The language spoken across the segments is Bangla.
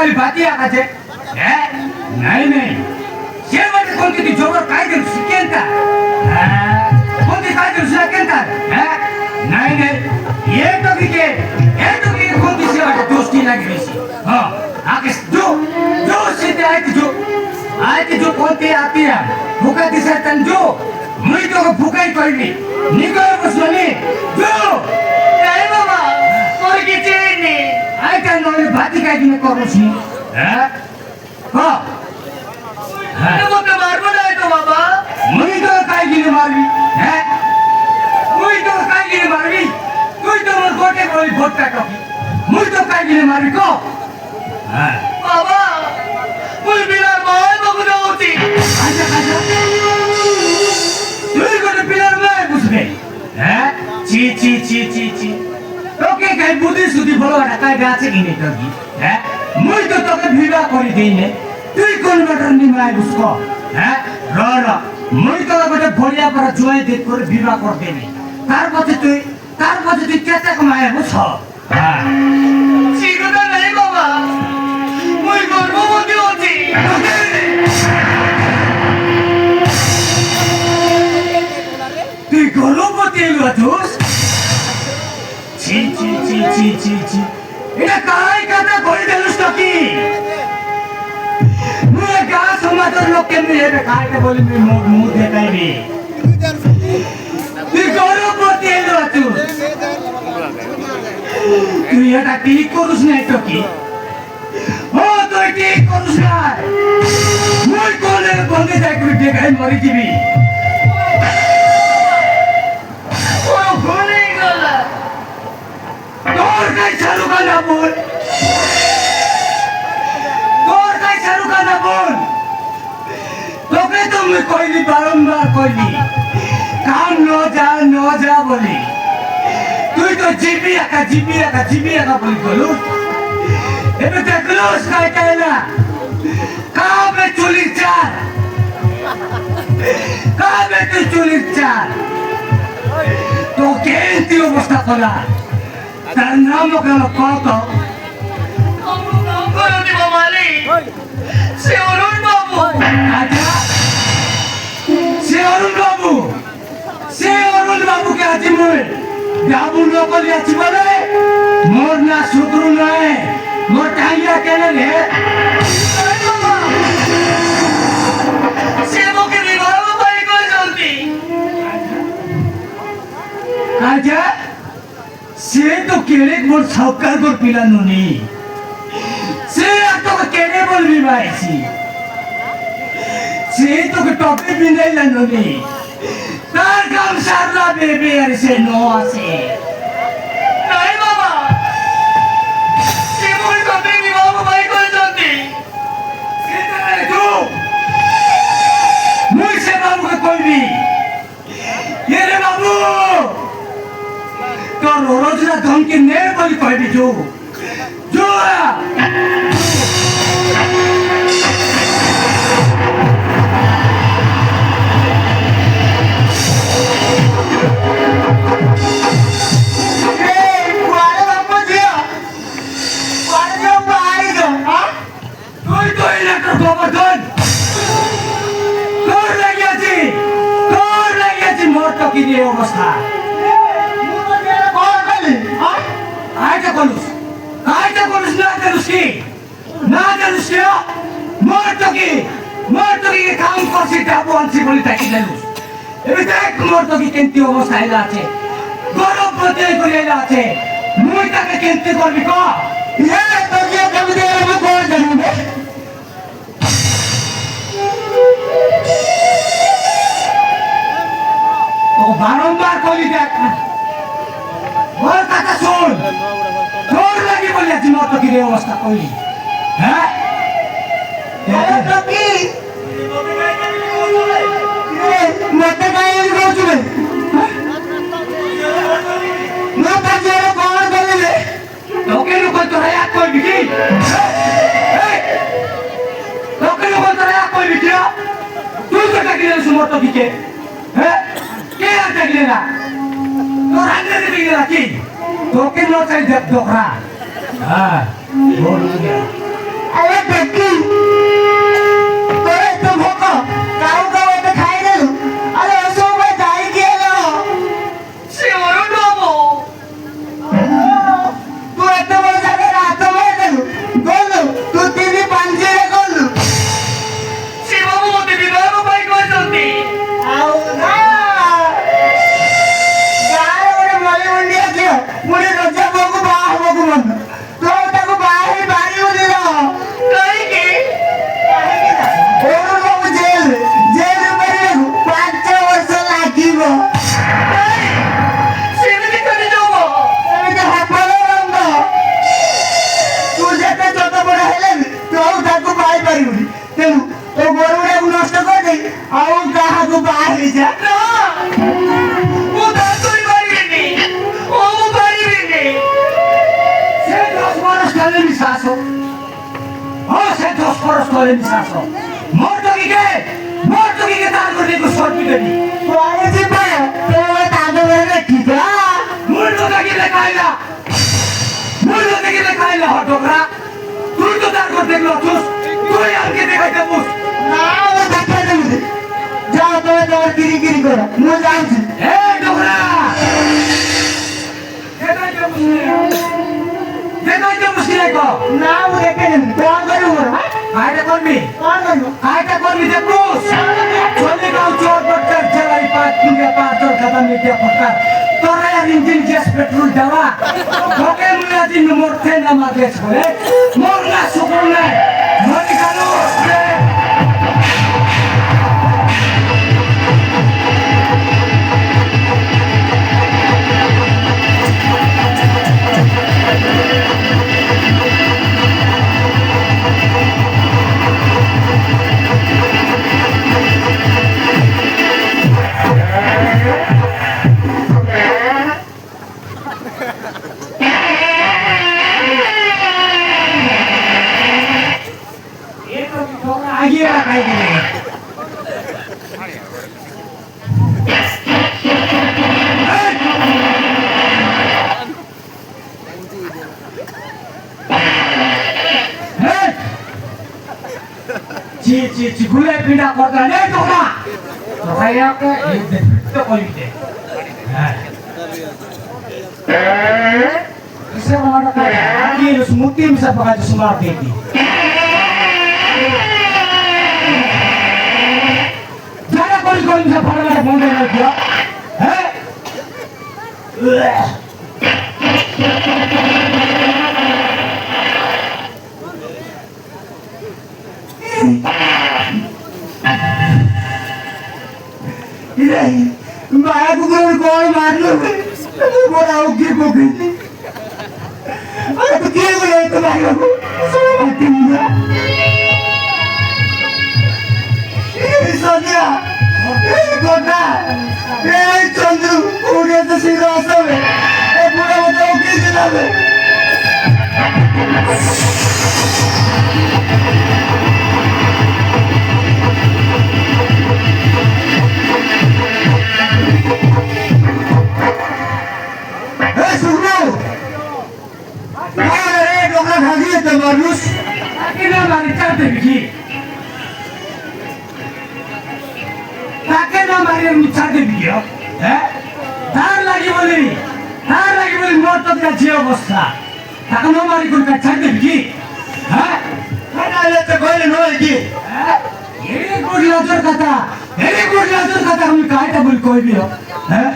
खाली बाती आकाचे नाही शेवट कोणती जोबर काय देऊ शिकेन का कोणती काय देऊ शिकेन का नाही ये तो की कोणती शेवट दोस्ती लागली हां आके जो सीधे आयती जो कोणती आती है भूखा दिसत जो मुई तो भूखाई कळली निघाय बसलोनी जो काय बाबा पोरगी चेनी आय काय नोली भाती काय दिने करूस नी हो तो मारबो नाही तो बाबा मुई तो काय दिने मारवी मुई तो काय दिने मारवी तुई तो मोर गोटे कोई भोट काटो मुई तो काय दिने मारवी को बाबा मुई बिलार माय बगुना होती आजा तुई गोटे बिलार माय बुझबे ची তোকে গাই বুদ্ধি সুদি বলো ঢাকায় গাছে কিনে তোগি মুই তো তোকে বিবাহ করে দেই নে তুই কোন বাটার নিমাই বুঝকো র মুই তো গোটে বড়িয়া পরা জয় দেখ করে বিবাহ করে দেনি তার পথে তুই কেতে কমায় বুঝ চিরটা নাই বাবা মুই গর্ভবতী হচ্ছি তুই গর্ভবতী হচ্ছিস ছি এটা কাই কথা কই দেলুস তো কি মুই গা সমাজের লোক কেমনে এবে কাইতে বলি মুখ দেখাইবি তুই গর্ভবতী হচ্ছিস তুই এটা ঠিক করুস না তো কি তুই ঠিক করুস না মুই কোলে বন্ধে যাই করে দেখাই মরি যাবি তোর কাই চালুকা না বল তোকে তো আমি কইলি বারংবার কইলি কাম ন যা বলি তুই তো জিবি একা বলি গলু এবে দেখলোস কাই না কাবে চুলির চার তো কেন্তি অবস্থা করা তার নাম কেন কত সে অরুণ বাবুকে আজি মই বাবু নকলি আছি বলে মোর না শত্রু নয় মোর টাইয়া কেন রে সে মোকে বিবাহ পাই করে জলদি আজা সে তো কেড়ে মোর সরকার কর পিলানো নেই সে তোকে কেড়ে বলবি ভাইছি সে তোকে টপে বিনাইলানো নেই তার কাম সারলা বেবি আর সে নো আছে নাই বাবা সে মোর টপে বিবাহ পাই করে জলদি সে তারে তো মুই সে বাবুকে কইবি এরে বাবু তোর রোজরা ধমকি নে বলি কইবি জো অবস্থা আইটা কলুস না জানুস কি মোর তোকে কাম করছি ডাবু আনছি বলি তাকে জানুস এবে দেখ মোর তোকে কেন্তি অবস্থা এলা আছে গরম প্রতি করে এলা আছে মুই তাকে কেন্তি করবি ক তোকে কবি দে আমি কোন জানুবে তো বারংবার কলি দেখ ওর কথা শোন তোর লাগি বলি আছি মোর তোকে এই অবস্থা কইলি তো কি মতে গায়ে গছবে না তাজের কোন বলিলে তোকে লোক তোরা এক কইবি কি তোকে লোক তোরা এক কইবি কি তুই তো কাকিলে সুমর তোকে কে আর কাকিলে না তোর আগে দিবি না কি তোকে নো চাই দেখ দোকরা বল আরে দেখি তোরে তো ভোক কাউ কাউ তো খাই দেল আরে সবাই যাই গেল সে ওর নবো তুই এত বড় জায়গায় রাত মার দেল গলু তুই তিনি পাঞ্জে গলু সে বাবু মতে বিবাহ পাই কইছন্তি আউ না গায় ওরে মলে মন্ডি আছে মুড়ি রজা বগু বাহ বগু মন তো তাকু বাহি বাড়ি উলিল কাইকি ওর বাবু জেল জেল মেরে 5 বর্ষ লাগিব সেমিতি করে যাবো আমি তো হাফালো রঙ্গ তুই যেতে যত বড় হেলে তো তাকু বাই পারিবি তেনু ও গরুড়াକୁ নষ্ট করে ଆଉ କାହାକୁ ବାହା ହେଇଯା না ও দাঁত ধরে পারিবিনি ও পারিবিনি সে 10 বরস কালে নিঃশ্বাস ও সে 10 বরস কালে নিঃশ্বাস মোর টকিকে দাঁত করে দেখো সরপি দেবি পরে ଯିବା ତୋ ତାଙ୍କ ଘରେ ଦେଖିଥା মুর টকিলে খাইলা হটকরা তুই তো দাঁত করে দেখলো তুই আর কে দেখাইতে মুস ନା ମୁଁ ଦେଖେଇ ଦେବି ଯାଅ ତମେ ତମର କିରିକିରି କର ମୁଁ ଯାଉଛି এ ডোকরা দেখাইতে মুশকিল কো ନା ମୁଁ ଦେଖେଇ ଦେବି କଣ କରିବୁ ମୋର কাইটা করবি କଣ କରିବୁ কাইটা করবি দেখুস চলে গাও চোর বটকার জেলাই পাঁচ কিংবা পাঁচ তোর খাতা মিটিয়া ফটকার তোরা আর ইঞ্জিন গ্যাস পেট্রোল দেওয়া তোকে মুলা দিন মরতে না মাগেছ বলে মর না সুকুন নাই মরি কালো आगे लगाई देंगे ची गुले पीड़ा करता नहीं तो ना तो भैया के ये तो कोई दे इसे हमारा क्या आगे उस मुट्ठी में सब पका जो सुमार देती जाना कोई से फड़ना बंदे ना किया हैं ଇରେ ମାୟା କୁକୁର କଣ ମାରିଲୁ ବଡ ଆଉ କିଏ ପକେଇଛି ଆରେ ତୁ କିଏ ଗଲେ ତ ମାରିବାକୁ ସନ୍ଧ୍ୟା ଗୋଟା ଚନ୍ଦ୍ରୁ କୋଉଠି ତ ଶୀଘ୍ର ଆସବେ ଏ ବୁଢା ମତେ ଉକେଇଛି ନେବେ মানুষ কিনা মানে চাতে বিকি তাকে না মারি আমি চাতে বিকি হ্যাঁ তার লাগি বলি মোর তো যে অবস্থা তাকে না মারি কোন চাতে বিকি হ্যাঁ খাইলে তো কইলে নয় কি এরে কোন লাজর কথা আমি কাইটা বলি কইবি হ্যাঁ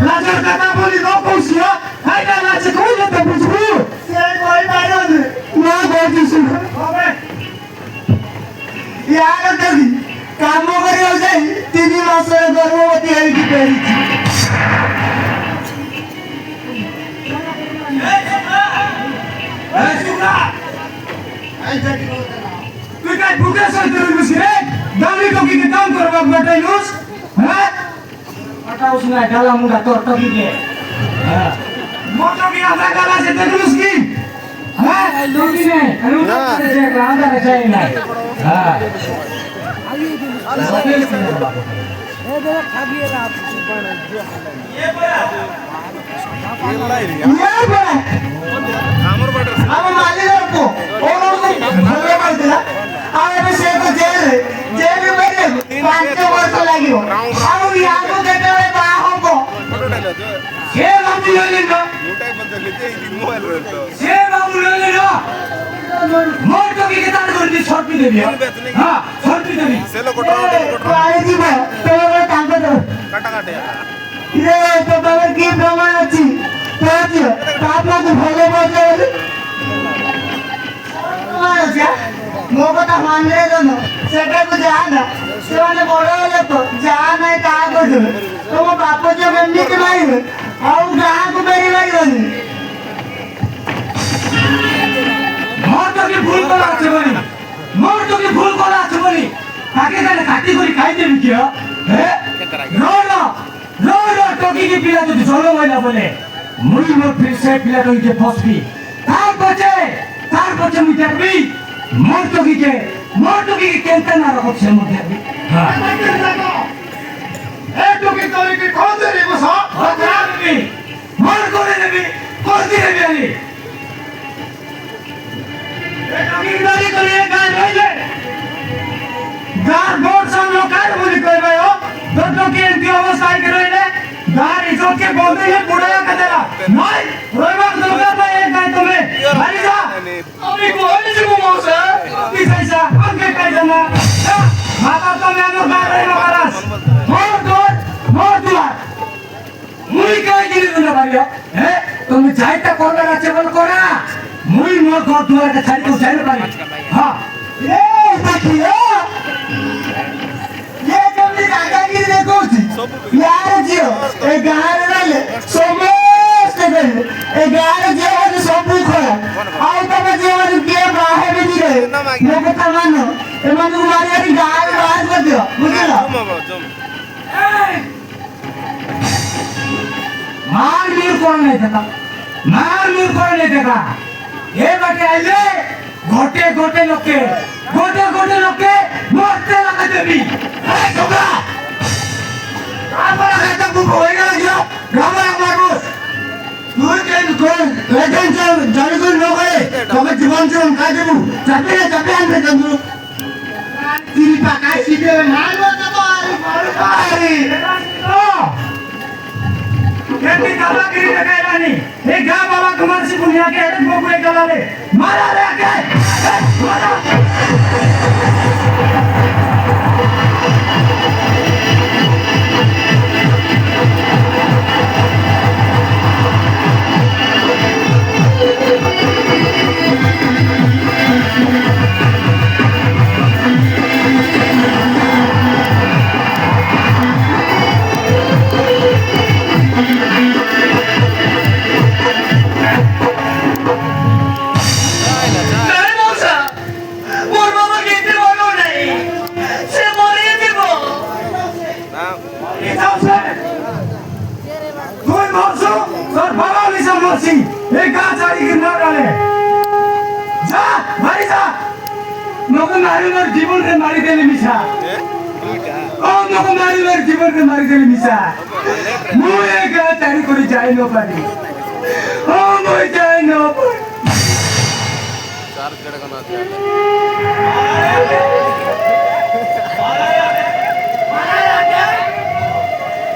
লাজর কথা বলি ন কইছিও কাইটা লাজে কইলে তো বুঝবো সে কই পারো না কইছিস হবে ইয়ার দেবি কাম করিও যাই 3 মাসের গর্ভবতী হইকি পেরিছি তুই কাই বুকে সইতে রইছিস রে দামি টকিকে কাম করবা বটাইলুস হ্যাঁ আটাউস না ডালা মুডা তোর টকিকে হ্যাঁ মোটো কি আমরা গালা সে দেখলুস কি হ্যাঁ টকি নে আরে না যে গাঁদা রে চাই না হ্যাঁ ये बड़ा ইয়ার পরে ଆମ ମାଲିକକୁ ଭଲ କରିଥିଲା ଆଉ ଏବେ ସେ ତ ଜେଲରେ ଗଲେ 5 ବର୍ଷ ଲାଗିବ ଆଉ ୟାକୁ କେତେବେଳେ ବାହା ହବ ସେ ବାବୁ ରହିଲେ ସେ ବାବୁ ରହିଲେ ମୋର ତ କି କେତେ କରିଛି ଛର୍ପି ଦେବି ହଁ ଛର୍ପି ଦେବି କୁଆଡ଼େ ଯିବ ତୋର ତାଙ୍କ ତ ଇରେ ତୋ ପାଖରେ କି ପ୍ରମାଣ ଅଛି ପହଞ୍ଚିବ ତାପରେ ଭଲ ପହଞ୍ଚ ବୋଲି ମୋ କଥା ମାନିଲେ ଜଣ ସେଟାକୁ ଯାଆ ନା ସେମାନେ ବଡ଼ ଲୋକ ଯାଆ ନାହିଁ ତାହା କରିଦେବେ ତମ ବାପ ଝିଅ କେମିତି ମାରିବେ ଆଉ ଗାଁକୁ ଫେରି ପାରିବନି ମୋର ତ କି ଭୁଲ କଲା ଅଛି ବୋଲି ମୋର ତ କି ଭୁଲ କଲା ଅଛି ବୋଲି ତାକେ କାଳେ କାଟି କରି ଖାଇଦେବି କି ରୋଡ଼ ଟକିକି ପିଲା ଯଦି ଜଳ ମହିଲା ବୋଲେ ମୁଇଁ ମୋ ସେ ପିଲା ଟକିকে ଫସବି তার পছে মুই দেখবি মোর টকিকে কেনতে না রাখছে মুই দেখবি হ্যাঁ এ টকি তোকে কোন দেবি বস হতাবি মোর করে দেবি করতে দেবি আমি এ টকি দাঁড়ি করে গান হইলে গান বোর সামনে কার বলি কইবে ও টকি এমতি অবস্থায় কে রইলে গান ইজতকে বলতে হে বুড়ায়া কাদেলা নাই রইবার দরকার নাই এক গায় তুমি বাড়ি যা আমি কোন যাব মৌসা কি কইছা আগে কইছা না মাতা তুমি আমার গায় মারাস মোর দুয়ার মুই কই দিলি না পারিও হে তুমি যাইতা করবে আছে বল করা মুই মোর ঘর দুয়ারকে ছাড়ি তো যাইতে পারি হ্যাঁ ଏ ଦେଖିଲ ଇଏ କେମିତି ଦାଦାଗିରି ଦେଖଉଛି ୟାର ଝିଅ ଏ ଗାଁରେ ରହିଲେ ସମସ୍ତେ କହିବେ ଏ ଗାଁର ଝିଅ ମାନେ ସବୁ ଖରାପ ଆଉ ତମ ଝିଅ ମାନେ କିଏ ବାହା ହେବେ କି ରହେ ମୋ କଥା ମାନ ଏମାନଙ୍କୁ ମାରିବାରି ଗାଁରେ ବାହାର କରିଦିଅ ବୁଝିଲ मार मीर कौन नहीं देखा ये बाटे आइले गोटे लोके मरते लगा देबी ए छोकरा आपरा खाता बुक होई गला जियो गामरा मारबस তুই কেন কোন লেজেন্ড জানি কোন লোক রে তবে জীবন জীবন কাই দেবু চাপে আনবে জঙ্গল তিরি পাকাই সিবে মারবো না তো আরে কেমনি দাদাগিরি দেখাইলানি এই গা বাবা কুমার সি বুনিয়াকে এক বকুড়ে গলালে মারা রে আগে মারা জীবন রে মারি দেলি মিছা ও মকে মারিবার জীবন রে মারি দেলি মিছা মুই একা তাড়ি করে যাই ন পারি ও মুই যাই ন পারি চার কেড়ে কোন আছে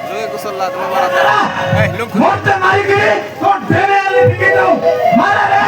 জয় কুসল্লা তুমি মারা এই লোক মরতে মারি গিয়ে তোর ভেবে আলি দিকে দাও মারা রে